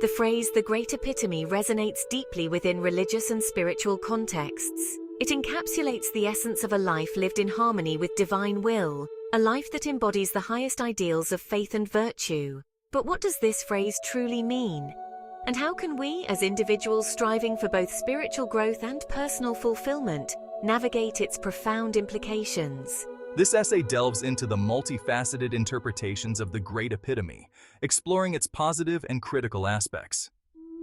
The phrase "the great epitome" resonates deeply within religious and spiritual contexts. It encapsulates the essence of a life lived in harmony with divine will, a life that embodies the highest ideals of faith and virtue. But what does this phrase truly mean? And how can we, as individuals striving for both spiritual growth and personal fulfillment, navigate its profound implications? This essay delves into the multifaceted interpretations of the Great Epitome, exploring its positive and critical aspects.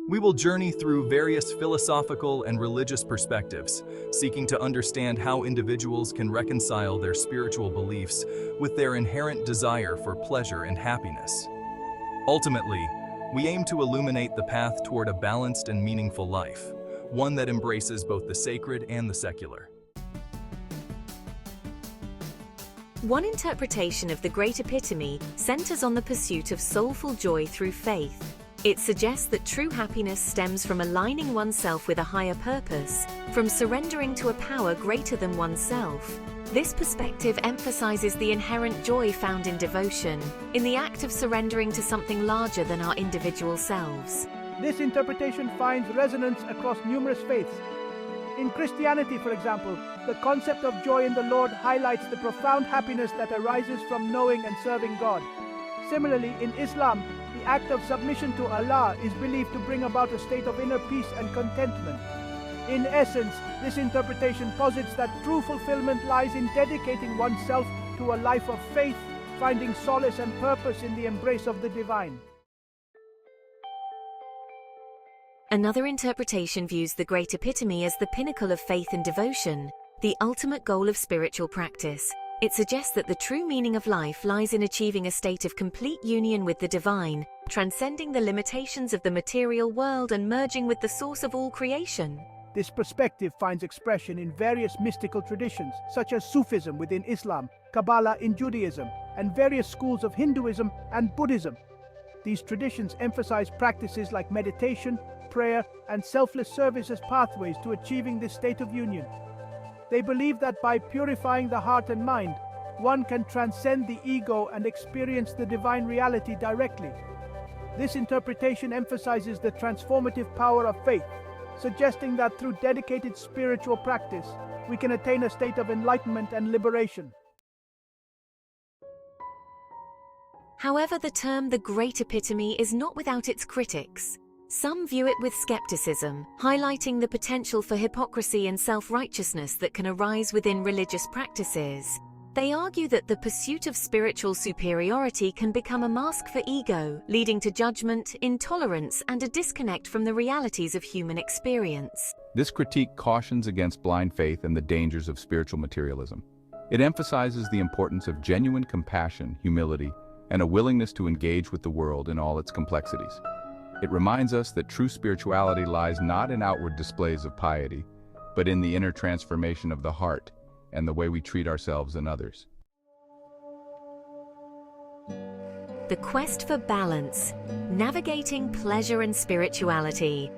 We will journey through various philosophical and religious perspectives, seeking to understand how individuals can reconcile their spiritual beliefs with their inherent desire for pleasure and happiness. Ultimately, we aim to illuminate the path toward a balanced and meaningful life, one that embraces both the sacred and the secular. One interpretation of the Great Epitome centers on the pursuit of soulful joy through faith. It suggests that true happiness stems from aligning oneself with a higher purpose, from surrendering to a power greater than oneself. This perspective emphasizes the inherent joy found in devotion, in the act of surrendering to something larger than our individual selves. This interpretation finds resonance across numerous faiths. In Christianity, for example, the concept of joy in the Lord highlights the profound happiness that arises from knowing and serving God. Similarly, in Islam, the act of submission to Allah is believed to bring about a state of inner peace and contentment. In essence, this interpretation posits that true fulfillment lies in dedicating oneself to a life of faith, finding solace and purpose in the embrace of the divine. Another interpretation views the Great Epitome as the pinnacle of faith and devotion, the ultimate goal of spiritual practice. It suggests that the true meaning of life lies in achieving a state of complete union with the divine, transcending the limitations of the material world and merging with the source of all creation. This perspective finds expression in various mystical traditions, such as Sufism within Islam, Kabbalah in Judaism, and various schools of Hinduism and Buddhism. These traditions emphasize practices like meditation, prayer, and selfless service as pathways to achieving this state of union. They believe that by purifying the heart and mind, one can transcend the ego and experience the divine reality directly. This interpretation emphasizes the transformative power of faith, suggesting that through dedicated spiritual practice, we can attain a state of enlightenment and liberation. However, the term "the Great Epitome" is not without its critics. Some view it with skepticism, highlighting the potential for hypocrisy and self-righteousness that can arise within religious practices. They argue that the pursuit of spiritual superiority can become a mask for ego, leading to judgment, intolerance, and a disconnect from the realities of human experience. This critique cautions against blind faith and the dangers of spiritual materialism. It emphasizes the importance of genuine compassion, humility, and a willingness to engage with the world in all its complexities. It reminds us that true spirituality lies not in outward displays of piety, but in the inner transformation of the heart and the way we treat ourselves and others. The quest for balance, navigating pleasure and spirituality.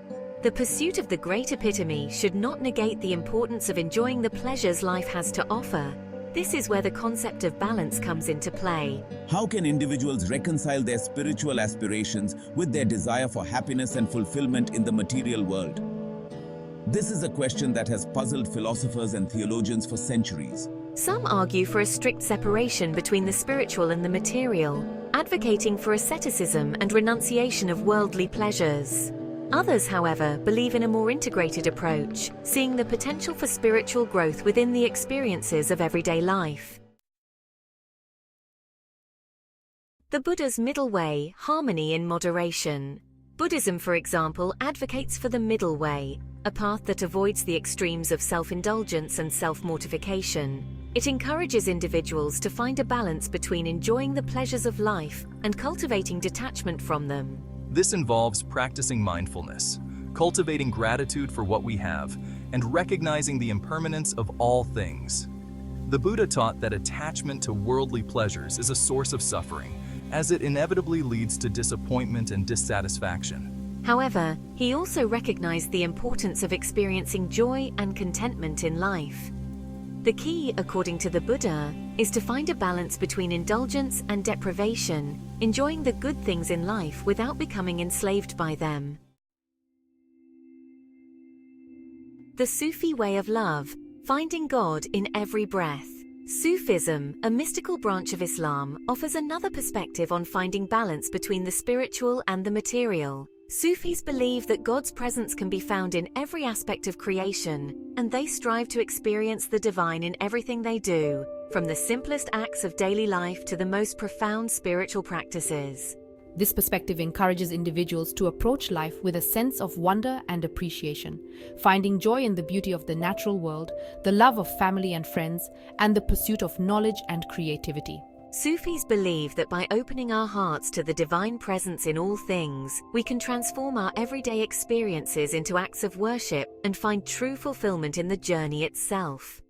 The pursuit of the Great Epitome should not negate the importance of enjoying the pleasures life has to offer. This is where the concept of balance comes into play. How can individuals reconcile their spiritual aspirations with their desire for happiness and fulfillment in the material world? This is a question that has puzzled philosophers and theologians for centuries. Some argue for a strict separation between the spiritual and the material, advocating for asceticism and renunciation of worldly pleasures. Others, however, believe in a more integrated approach, seeing the potential for spiritual growth within the experiences of everyday life. The Buddha's middle way, harmony in moderation. Buddhism, for example, advocates for the middle way, a path that avoids the extremes of self-indulgence and self-mortification. It encourages individuals to find a balance between enjoying the pleasures of life and cultivating detachment from them. This involves practicing mindfulness, cultivating gratitude for what we have, and recognizing the impermanence of all things. The Buddha taught that attachment to worldly pleasures is a source of suffering, as it inevitably leads to disappointment and dissatisfaction. However, he also recognized the importance of experiencing joy and contentment in life. The key, according to the Buddha, is to find a balance between indulgence and deprivation, enjoying the good things in life without becoming enslaved by them. The Sufi way of love, finding God in every breath. Sufism, a mystical branch of Islam, offers another perspective on finding balance between the spiritual and the material. Sufis believe that God's presence can be found in every aspect of creation, and they strive to experience the divine in everything they do, from the simplest acts of daily life to the most profound spiritual practices. This perspective encourages individuals to approach life with a sense of wonder and appreciation, finding joy in the beauty of the natural world, the love of family and friends, and the pursuit of knowledge and creativity. Sufis believe that by opening our hearts to the divine presence in all things, we can transform our everyday experiences into acts of worship and find true fulfillment in the journey itself.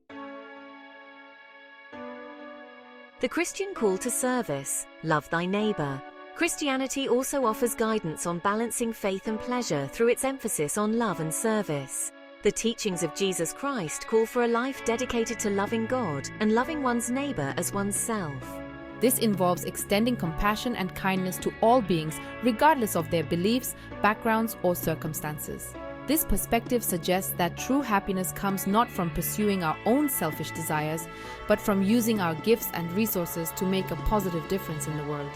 The Christian call to service, love thy neighbor. Christianity also offers guidance on balancing faith and pleasure through its emphasis on love and service. The teachings of Jesus Christ call for a life dedicated to loving God and loving one's neighbor as oneself. This involves extending compassion and kindness to all beings, regardless of their beliefs, backgrounds, or circumstances. This perspective suggests that true happiness comes not from pursuing our own selfish desires, but from using our gifts and resources to make a positive difference in the world.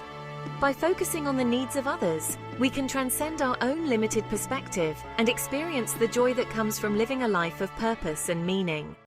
By focusing on the needs of others, we can transcend our own limited perspective and experience the joy that comes from living a life of purpose and meaning.